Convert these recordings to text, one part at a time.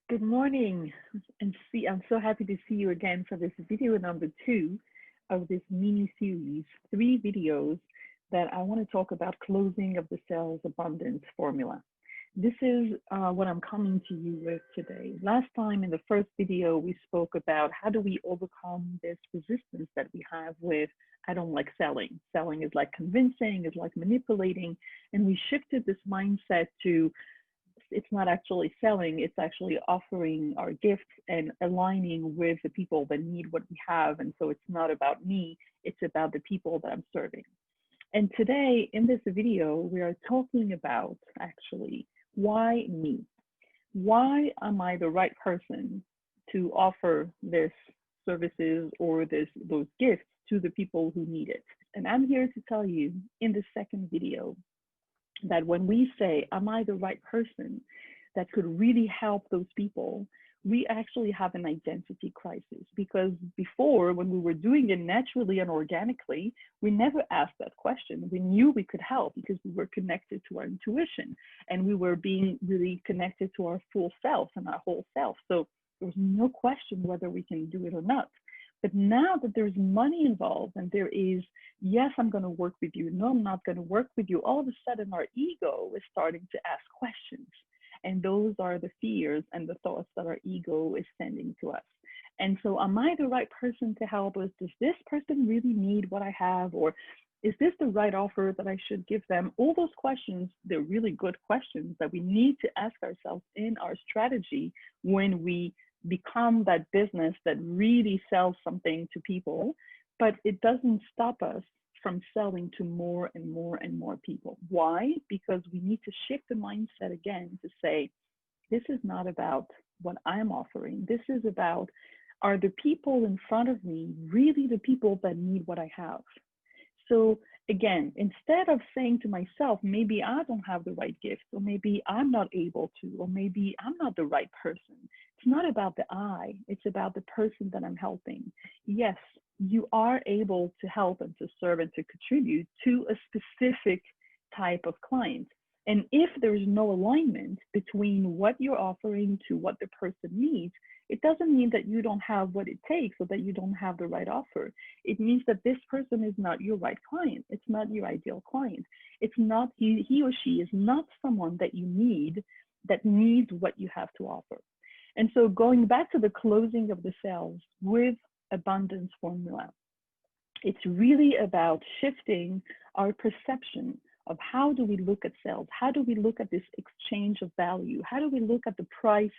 Good morning, and I'm so happy to see you again for this video number 2 of this mini series, 3 videos that I want to talk about closing of the sales abundance formula. This is what I'm coming to you with today. Last time in the first video, we spoke about how do we overcome this resistance that we have with I don't like selling. Selling is like convincing, is like manipulating, and we shifted this mindset to it's not actually selling, it's actually offering our gifts and aligning with the people that need what we have. And so it's not about me, it's about the people that I'm serving. And today in this video, we are talking about actually why me? Why am I the right person to offer this services or those gifts to the people who need it? And I'm here to tell you in the second video that when we say, am I the right person that could really help those people, we actually have an identity crisis. Because before, when we were doing it naturally and organically, we never asked that question. We knew we could help because we were connected to our intuition and we were being really connected to our full self and our whole self. So there was no question whether we can do it or not. But now that there's money involved and there is, yes, I'm going to work with you, no, I'm not going to work with you, all of a sudden our ego is starting to ask questions. And those are the fears and the thoughts that our ego is sending to us. And so, am I the right person to help us? Does this person really need what I have? Or is this the right offer that I should give them? All those questions, they're really good questions that we need to ask ourselves in our strategy when we become that business that really sells something to people, but it doesn't stop us from selling to more and more and more people. Why? Because we need to shift the mindset again to say, this is not about what I'm offering. This is about, are the people in front of me really the people that need what I have? So again, instead of saying to myself, maybe I don't have the right gift, or maybe I'm not able to, or maybe I'm not the right person, it's not about the I, it's about the person that I'm helping. Yes, you are able to help and to serve and to contribute to a specific type of client. And if there's no alignment between what you're offering to what the person needs, it doesn't mean that you don't have what it takes or that you don't have the right offer. It means that this person is not your right client. It's not your ideal client. It's not, he or she is not someone that you need, that needs what you have to offer. And so going back to the closing of the sales with abundance formula, it's really about shifting our perception of how do we look at sales? How do we look at this exchange of value? How do we look at the price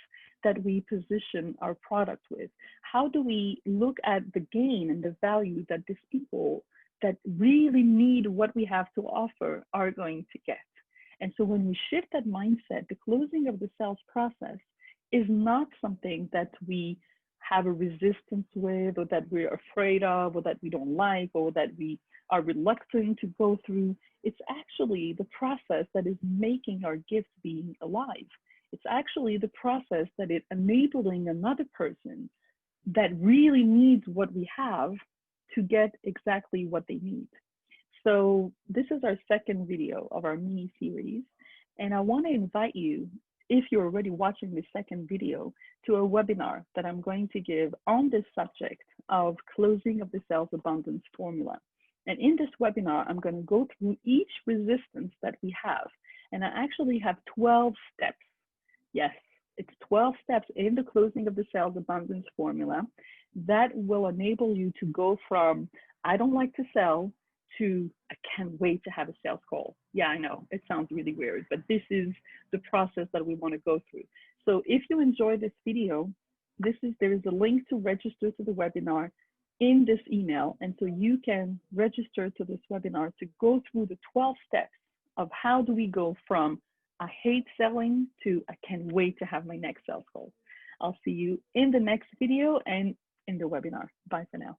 that we position our product with? How do we look at the gain and the value that these people that really need what we have to offer are going to get? And so when we shift that mindset, the closing of the sales process is not something that we have a resistance with, or that we're afraid of, or that we don't like, or that we are reluctant to go through. It's actually the process that is making our gifts being alive. It's actually the process that is enabling another person that really needs what we have to get exactly what they need. So this is our second video of our mini series. And I want to invite you, if you're already watching the second video, to a webinar that I'm going to give on this subject of closing of the sales abundance formula. And in this webinar, I'm going to go through each resistance that we have. And I actually have 12 steps. Yes, it's 12 steps in the closing of the sales abundance formula that will enable you to go from, I don't like to sell, to I can't wait to have a sales call. Yeah, I know it sounds really weird, but this is the process that we want to go through. So if you enjoy this video, there is a link to register to the webinar in this email. And so you can register to this webinar to go through the 12 steps of how do we go from I hate selling to I can't wait to have my next sales call. I'll see you in the next video and in the webinar. Bye for now.